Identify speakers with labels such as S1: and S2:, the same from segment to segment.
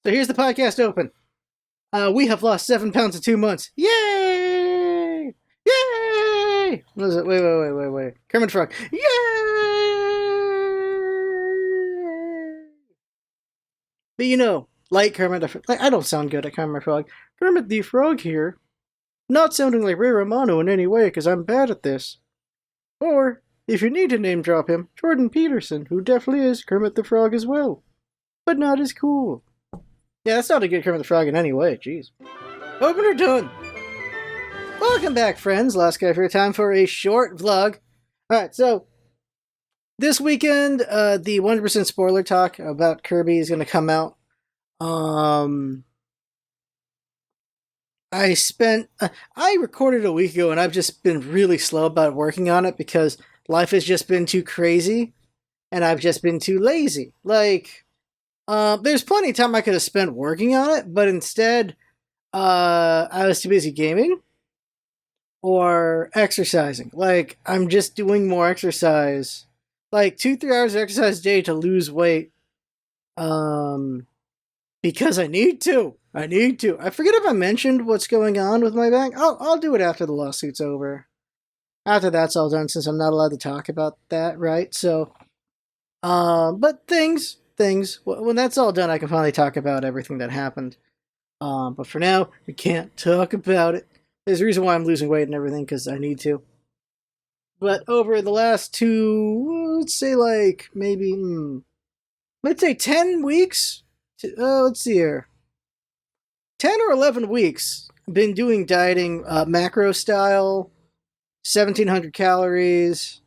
S1: So here's the podcast open. We have lost 7 pounds in 2 months. Yay! Yay! What is it? Wait. Kermit the Frog. Yay! But you know, like Kermit the Frog, I don't sound good at Kermit the Frog. Kermit the Frog here. Not sounding like Ray Romano in any way, because I'm bad at this. Or, if you need to name drop him, Jordan Peterson, who definitely is Kermit the Frog as well. But not as cool. Yeah, that's not a good Kermit the Frog in any way, jeez. Opener done! Welcome back, friends. Last guy for your time for a short vlog. Alright, so, this weekend, the 100% spoiler talk about Kirby is going to come out. I recorded a week ago and I've just been really slow about working on it because life has just been too crazy and I've just been too lazy. Like, there's plenty of time I could have spent working on it, but instead, I was too busy gaming or exercising. Like, I'm just doing more exercise. Like, 2-3 hours of exercise a day to lose weight. Because I need to. I forget if I mentioned what's going on with my back. I'll do it after the lawsuit's over. After that's all done, since I'm not allowed to talk about that, right? So, but things. When that's all done, I can finally talk about everything that happened. But for now, we can't talk about it. There's a reason why I'm losing weight and everything, because I need to. But over the last let's say 10 weeks? Let's see here. 10 or 11 weeks, been doing dieting, macro style, 1,700 calories,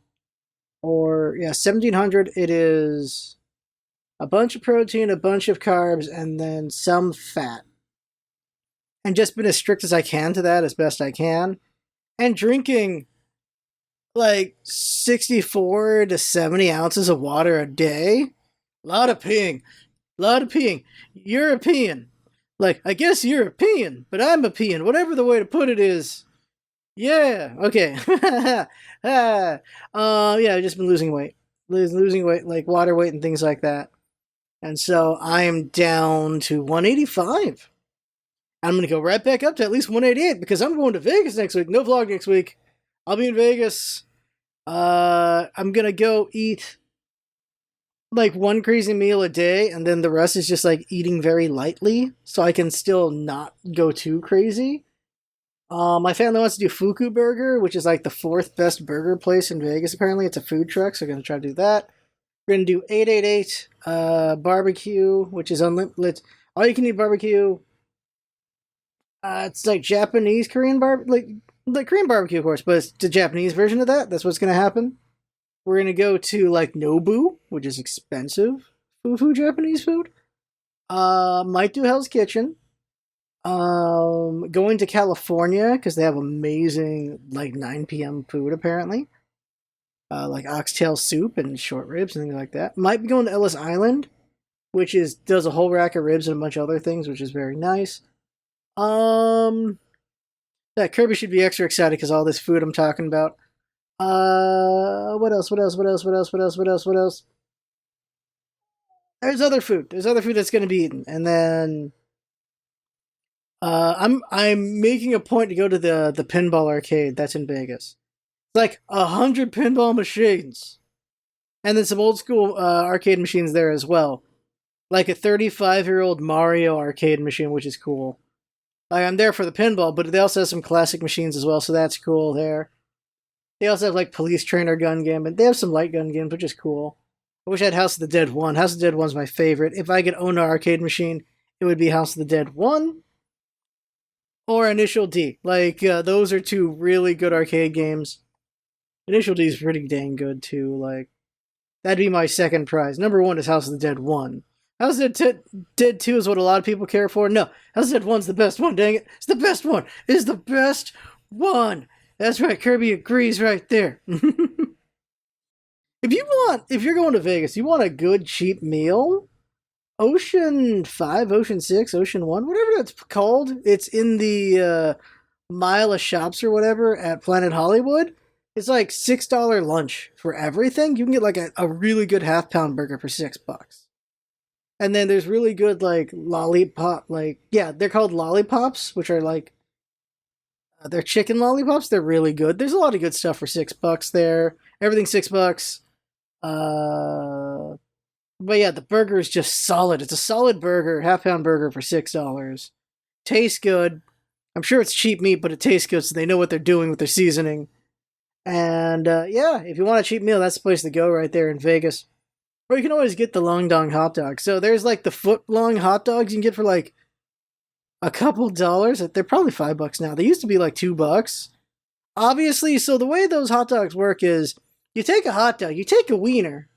S1: or, 1,700, it is a bunch of protein, a bunch of carbs, and then some fat. And just been as strict as I can to that, as best I can. And drinking, 64 to 70 ounces of water a day. A lot of peeing. European. I guess European, but I'm a peeing. Whatever the way to put it is. Yeah, okay. I've just been losing weight. Losing weight, like water weight and things like that. And so I am down to 185. I'm going to go right back up to at least 188 because I'm going to Vegas next week. No vlog next week. I'll be in Vegas. I'm going to go eat one crazy meal a day, and then the rest is just eating very lightly, so I can still not go too crazy. My family wants to do Fuku Burger, which is the 4th best burger place in Vegas. Apparently, it's a food truck, so I'm gonna try to do that. We're gonna do 888 barbecue, which is unlimited, all you can eat barbecue. It's Japanese Korean like Korean barbecue, of course, but it's the Japanese version of that. That's what's gonna happen. We're going to go to, Nobu, which is expensive fufu Japanese food. Might do Hell's Kitchen. Going to California, because they have amazing, 9 p.m. food, apparently. Oxtail soup and short ribs and things like that. Might be going to Ellis Island, which does a whole rack of ribs and a bunch of other things, which is very nice. Kirby should be extra excited because all this food I'm talking about. What else? There's other food that's going to be eaten. And then, I'm making a point to go to the pinball arcade that's in Vegas. It's 100 pinball machines. And then some old school, arcade machines there as well. A 35-year-old Mario arcade machine, which is cool. I'm there for the pinball, but they also have some classic machines as well, so that's cool there. They also have police trainer gun game, and they have some light gun games, which is cool. I wish I had House of the Dead 1. House of the Dead 1's my favorite. If I could own an arcade machine, it would be House of the Dead 1 or Initial D. Those are 2 really good arcade games. Initial D is pretty dang good too. That'd be my second prize. Number 1 is House of the Dead 1. House of the Dead 2 is what a lot of people care for. No, House of the Dead 1's the best one, dang it. It's the best one. It is the best one. That's right, Kirby agrees right there. If you're going to Vegas, you want a good cheap meal, Ocean 5, Ocean 6, Ocean 1, whatever that's called, it's in the mile of shops or whatever at Planet Hollywood. It's $6 lunch for everything. You can get a really good half-pound burger for $6. And then there's really good like lollipop, like yeah, they're called lollipops, which are like they're chicken lollipops. They're really good. There's a lot of good stuff for $6 there. Everything's $6. Uh, but yeah, the burger is just solid. It's a solid burger, half-pound burger for $6. Tastes good. I'm sure it's cheap meat, but it tastes good, so they know what they're doing with their seasoning. And yeah, if you want a cheap meal, that's the place to go right there in Vegas. Or you can always get the long dong hot dog. So there's like the foot long hot dogs you can get for like a couple dollars. They're probably $5 now. They used to be like $2. Obviously, so the way those hot dogs work is you take a hot dog, you take a wiener,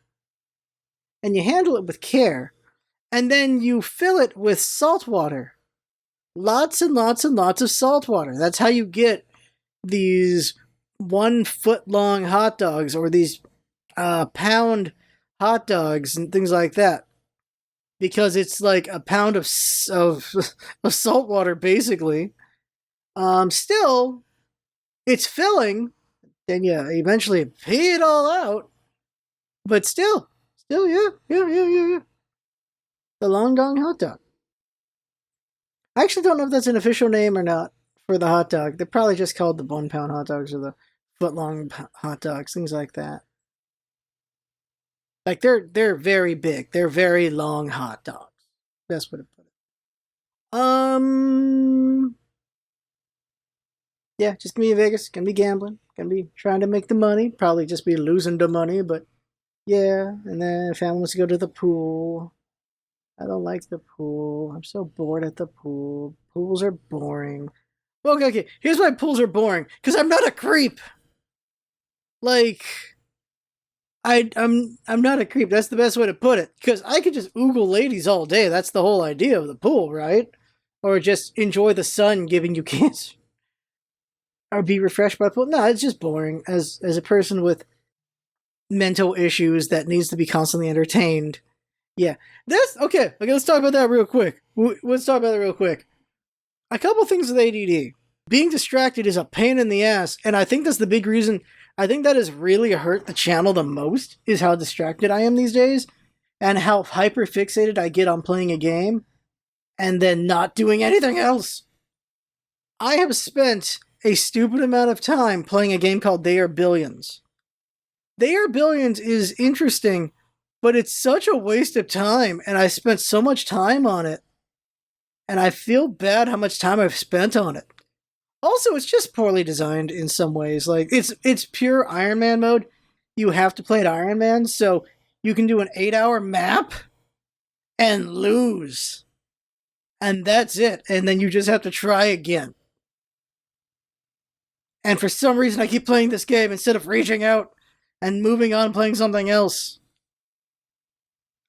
S1: and you handle it with care. And then you fill it with salt water. Lots and lots and lots of salt water. That's how you get these 1 foot long hot dogs or these pound hot dogs and things like that. Because it's like a pound of salt water, basically. Still, it's filling. Then you eventually pee it all out. But still, yeah. The long dong hot dog. I actually don't know if that's an official name or not for the hot dog. They're probably just called the 1 pound hot dogs or the foot long hot dogs, things like that. Like they're very big. They're very long hot dogs. Best way to put it. Yeah, just gonna be in Vegas. Gonna be gambling. Gonna be trying to make the money. Probably just be losing the money, but yeah. And then family wants to go to the pool. I don't like the pool. I'm so bored at the pool. Pools are boring. Okay. Here's why pools are boring. Because I'm not a creep. Like, I'm not a creep. That's the best way to put it. Because I could just oogle ladies all day. That's the whole idea of the pool, right? Or just enjoy the sun giving you cancer. Or be refreshed by the pool. No, it's just boring. As a person with mental issues that needs to be constantly entertained. Yeah. That's okay. Let's talk about that real quick. A couple things with ADD. Being distracted is a pain in the ass, and I think that's the big reason. I think that has really hurt the channel the most, is how distracted I am these days, and how hyper-fixated I get on playing a game, and then not doing anything else. I have spent a stupid amount of time playing a game called They Are Billions. They Are Billions is interesting, but it's such a waste of time, and I spent so much time on it. And I feel bad how much time I've spent on it. Also, it's just poorly designed in some ways. Like, it's pure Iron Man mode. You have to play it Iron Man, so you can do an 8-hour map and lose. And that's it. And then you just have to try again. And for some reason, I keep playing this game instead of reaching out and moving on playing something else.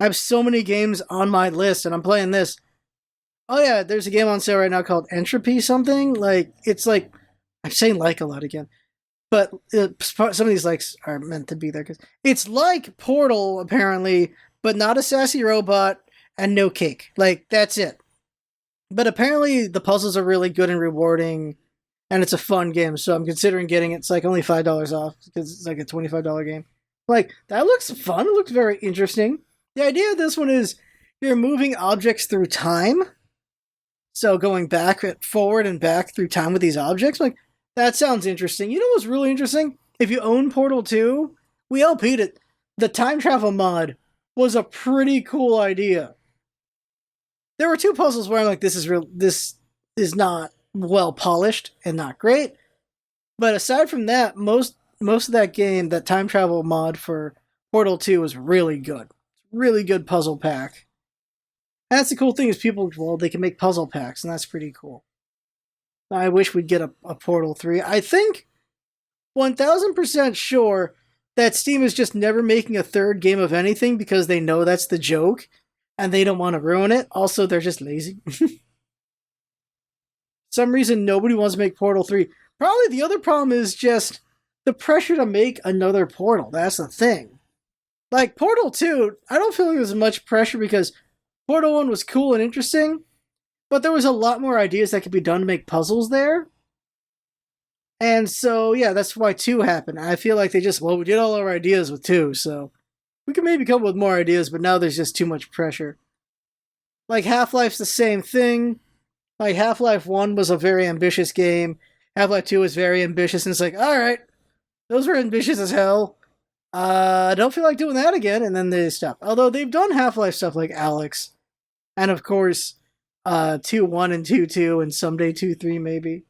S1: I have so many games on my list, and I'm playing this. Oh yeah, there's a game on sale right now called Entropy something. Like, it's like, I'm saying like a lot again. But some of these likes are meant to be there. Cause it's like Portal, apparently, but not a sassy robot and no cake. Like, that's it. But apparently the puzzles are really good and rewarding, and it's a fun game, so I'm considering getting it. It's like only $5 off, because it's like a $25 game. Like, that looks fun. It looks very interesting. The idea of this one is you're moving objects through time. So going back, forward, and back through time with these objects. Like, that sounds interesting. You know what's really interesting? If you own Portal 2, we LP'd it. The time travel mod was a pretty cool idea. There were 2 puzzles where I'm like, this is not well polished and not great. But aside from that, most of that game, that time travel mod for Portal 2 was really good. Really good puzzle pack. And that's the cool thing is people, well, they can make puzzle packs, and that's pretty cool. I wish we'd get a Portal 3. I think 1000% sure that Steam is just never making a third game of anything because they know that's the joke, and they don't want to ruin it. Also, they're just lazy. Some reason nobody wants to make Portal 3. Probably the other problem is just the pressure to make another Portal. That's the thing. Like, Portal 2, I don't feel like there's much pressure because Portal 1 was cool and interesting, but there was a lot more ideas that could be done to make puzzles there. And so, yeah, that's why 2 happened. I feel like we did all our ideas with 2, so we could maybe come up with more ideas, but now there's just too much pressure. Like, Half-Life's the same thing. Like, Half-Life 1 was a very ambitious game. Half-Life 2 was very ambitious, and it's like, alright, those were ambitious as hell. I don't feel like doing that again, and then they stop. Although they've done Half-Life stuff like Alex, and of course, 2-1 and 2-2, and someday 2-3 maybe.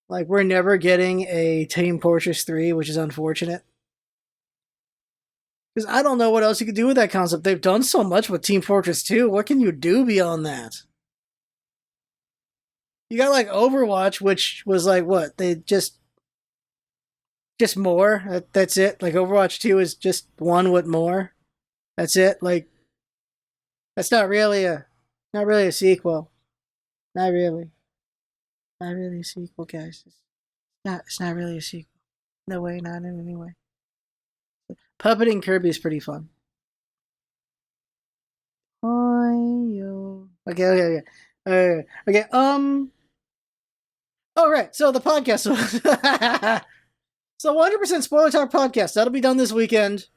S1: Like, we're never getting a Team Fortress 3, which is unfortunate. Because I don't know what else you could do with that concept. They've done so much with Team Fortress 2. What can you do beyond that? You got like Overwatch, which was like what? They just more. That's it. Like Overwatch 2 is just one with more. That's it. Like that's not really a sequel. Not really. Not really a sequel, guys. It's not really a sequel. No way, not in any way. Puppeting Kirby is pretty fun. Okay. Oh, right. So the podcast. So 100% Spoiler Talk podcast. That'll be done this weekend.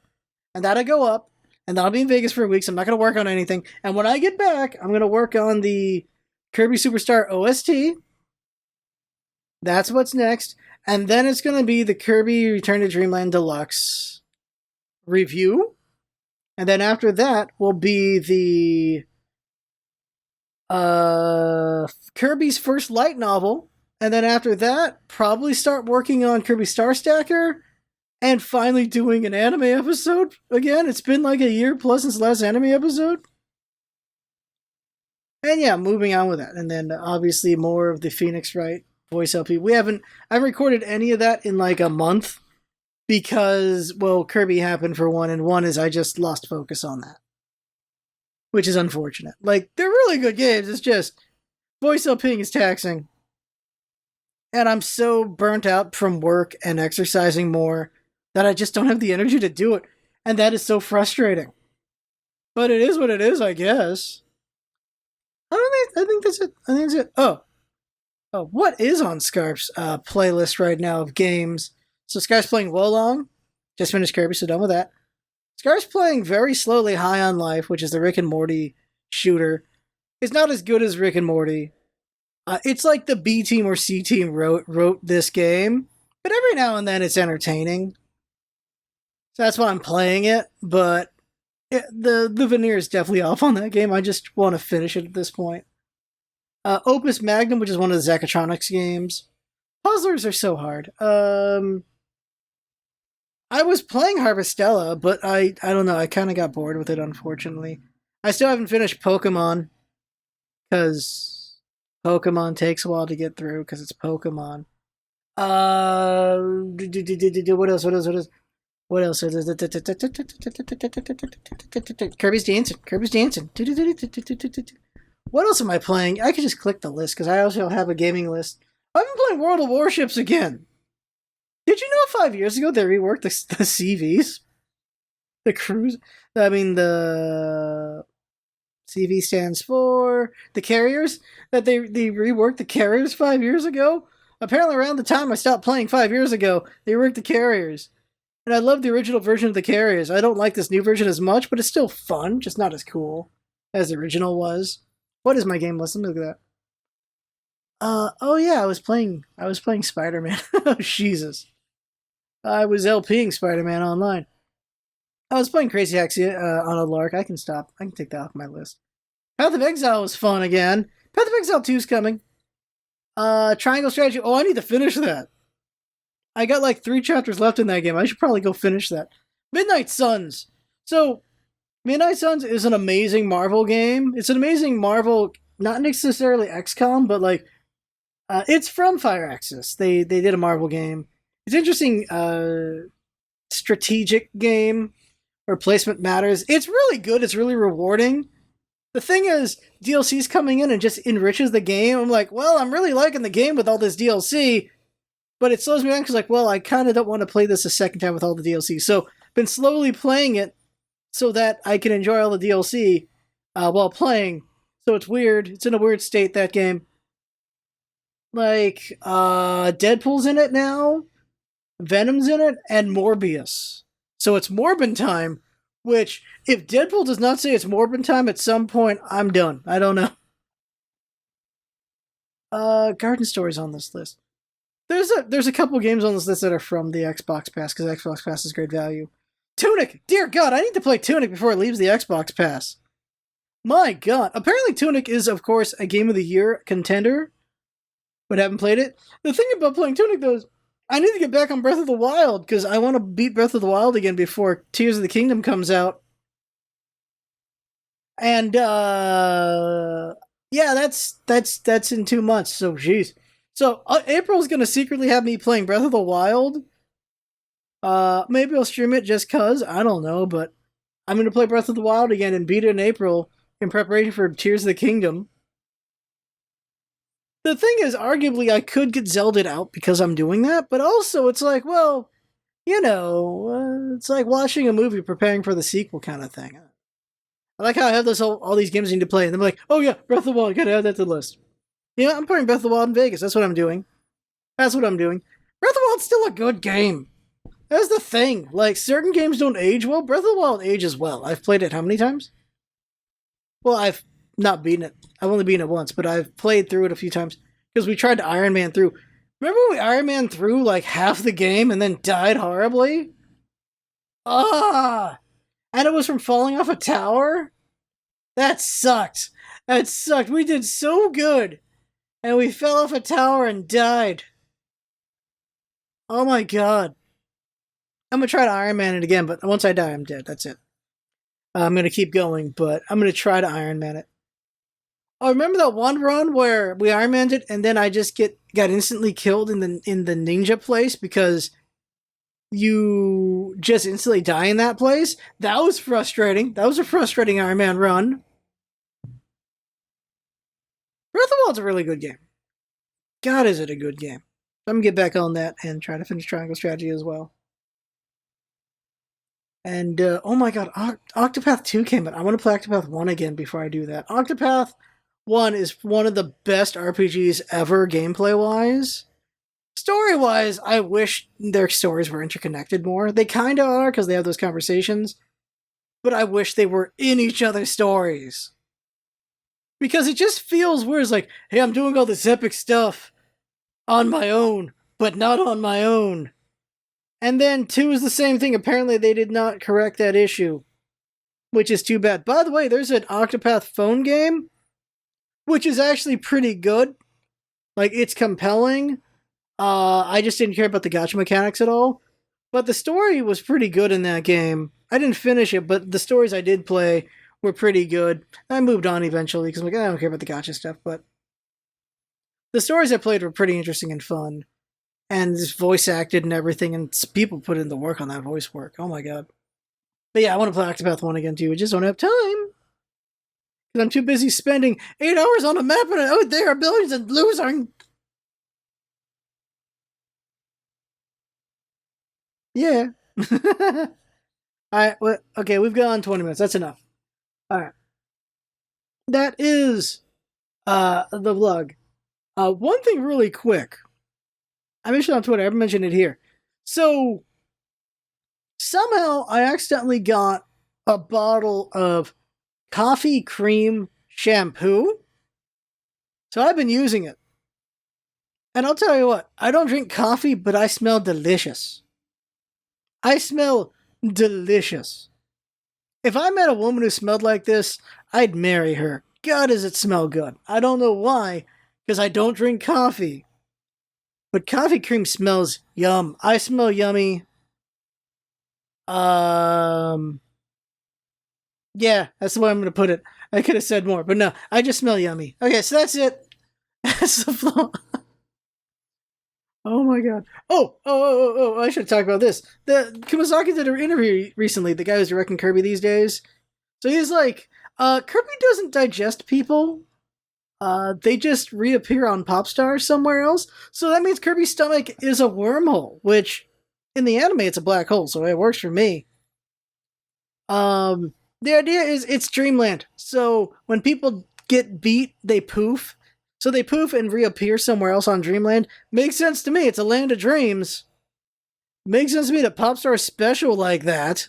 S1: And that'll go up. And that'll be in Vegas for a week. So I'm not going to work on anything. And when I get back, I'm going to work on the Kirby Superstar OST. That's what's next. And then it's going to be the Kirby Return to Dreamland Deluxe review. And then after that will be the Kirby's first light novel. And then after that, probably start working on Kirby Star Stacker and finally doing an anime episode again. It's been like a year plus since the last anime episode. And yeah, moving on with that. And then obviously more of the Phoenix Wright voice LP. I haven't recorded any of that in like a month because, well, Kirby happened for one, and one is I just lost focus on that, which is unfortunate. Like, they're really good games. It's just voice LPing is taxing. And I'm so burnt out from work and exercising more that I just don't have the energy to do it. And that is so frustrating. But it is what it is, I guess. I think that's it. I think that's it. Oh, what is on Scarf's playlist right now of games? So Scarf's playing Wolong. Just finished Kirby, so done with that. Scarf's playing very slowly High on Life, which is the Rick and Morty shooter. It's not as good as Rick and Morty. It's like the B team or C team wrote this game, but every now and then it's entertaining. So that's why I'm playing it, but the veneer is definitely off on that game. I just want to finish it at this point. Opus Magnum, which is one of the Zachatronics games. Puzzlers are so hard. I was playing Harvestella, but I don't know, I kind of got bored with it, unfortunately. I still haven't finished Pokemon, because Pokemon takes a while to get through because it's Pokemon. What else? Kirby's dancing. What else am I playing? I could just click the list because I also have a gaming list. I've been playing World of Warships again. Did you know 5 years ago they reworked the CVs? The cruise. I mean, the CV stands for the carriers, that they reworked the carriers 5 years ago. Apparently around the time I stopped playing 5 years ago, they reworked the carriers. And I love the original version of the carriers. I don't like this new version as much, but it's still fun, just not as cool as the original was. What is my game list? Let me look at that. Oh yeah, I was playing Spider-Man. Oh, Jesus. I was LPing Spider-Man online. I was playing Crazy Taxi on a lark. I can stop. I can take that off my list. Path of Exile was fun again. Path of Exile 2 is coming. Triangle Strategy. Oh, I need to finish that. I got like 3 chapters left in that game. I should probably go finish that. Midnight Suns. So, Midnight Suns is an amazing Marvel game. It's an amazing Marvel, not necessarily XCOM, but like, it's from Firaxis. They did a Marvel game. It's interesting, strategic game where placement matters. It's really good. It's really rewarding. The thing is, DLC's coming in and just enriches the game. I'm like, well, I'm really liking the game with all this DLC, but it slows me down because, like, well, I kind of don't want to play this a second time with all the DLC. So, been slowly playing it so that I can enjoy all the DLC while playing. So it's weird. It's in a weird state, that game. Like, Deadpool's in it now, Venom's in it, and Morbius. So it's Morbin time, Which, if Deadpool does not say it's Morbin time at some point, I'm done. I don't know. Garden Story's on this list. There's a couple games on this list that are from the Xbox Pass, because Xbox Pass is great value. Tunic! Dear God, I need to play Tunic before it leaves the Xbox Pass. My God. Apparently Tunic is, of course, a Game of the Year contender, but haven't played it. The thing about playing Tunic, though, is I need to get back on Breath of the Wild, because I want to beat Breath of the Wild again before Tears of the Kingdom comes out. And, yeah, that's in 2 months, so jeez. So, April's gonna secretly have me playing Breath of the Wild. Maybe I'll stream it just cause, I don't know, but I'm gonna play Breath of the Wild again and beat it in April in preparation for Tears of the Kingdom. The thing is, arguably, I could get Zelda'd out because I'm doing that, but also it's like, well, you know, it's like watching a movie preparing for the sequel kind of thing. I like how I have this all these games I need to play, and I'm like, oh yeah, Breath of the Wild, gotta add that to the list. Yeah, I'm playing Breath of the Wild in Vegas, that's what I'm doing. That's what I'm doing. Breath of the Wild's still a good game. That's the thing. Like, certain games don't age well. Breath of the Wild ages well. I've played it how many times? Well, I've not beaten it. I've only beaten it once, but I've played through it a few times. Because we tried to Iron Man through. Remember when we Iron Man through, like, half the game and then died horribly? Ah! And it was from falling off a tower? That sucked. That sucked. We did so good. And we fell off a tower and died. Oh my God. I'm gonna try to Iron Man it again, but once I die, I'm dead. That's it. I'm gonna keep going, but I'm gonna try to Iron Man it. Oh, remember that one run where we Iron Man'd it, and then I just got instantly killed in the ninja place because you just instantly die in that place? That was frustrating. That was a frustrating Iron Man run. Breath of the Wild's a really good game. God, is it a good game. I'm gonna get back on that and try to finish Triangle Strategy as well. And, oh my God, Octopath 2 came out. I want to play Octopath 1 again before I do that. Octopath 1 is one of the best RPGs ever, gameplay-wise. Story-wise, I wish their stories were interconnected more. They kind of are, because they have those conversations. But I wish they were in each other's stories. Because it just feels weird. It's like, hey, I'm doing all this epic stuff on my own, but not on my own. And then 2 is the same thing. Apparently they did not correct that issue, which is too bad. By the way, there's an Octopath phone game, which is actually pretty good. Like, it's compelling. I just didn't care about the gacha mechanics at all. But the story was pretty good in that game. I didn't finish it, but the stories I did play were pretty good. I moved on eventually, because I'm like, I don't care about the gacha stuff, but the stories I played were pretty interesting and fun. And just voice acted and everything, and people put in the work on that voice work. Oh my God. But yeah, I want to play Octopath 1 again too. I just don't have time. Because I'm too busy spending 8 hours on a map, and oh, there are billions of losing. Yeah. Alright, well, okay, we've gone 20 minutes. That's enough. Alright. That is the vlog. One thing really quick. I mentioned it on Twitter. I haven't mentioned it here. So, somehow I accidentally got a bottle of coffee cream shampoo. So I've been using it. And I'll tell you what, I don't drink coffee, but I smell delicious. I smell delicious. If I met a woman who smelled like this, I'd marry her. God, does it smell good. I don't know why, because I don't drink coffee. But coffee cream smells yum. I smell yummy. Yeah, that's the way I'm going to put it. I could have said more, but no, I just smell yummy. Okay, so that's it. That's the vlog. Oh my God. Oh, I should talk about this. The Kumasaki did an interview recently, the guy who's directing Kirby these days. So he's like, Kirby doesn't digest people. They just reappear on Popstar somewhere else. So that means Kirby's stomach is a wormhole, which in the anime it's a black hole, so it works for me. The idea is it's dreamland. So when people get beat, they poof. So they poof and reappear somewhere else on Dreamland. Makes sense to me. It's a land of dreams. Makes sense to me that Popstar is special like that.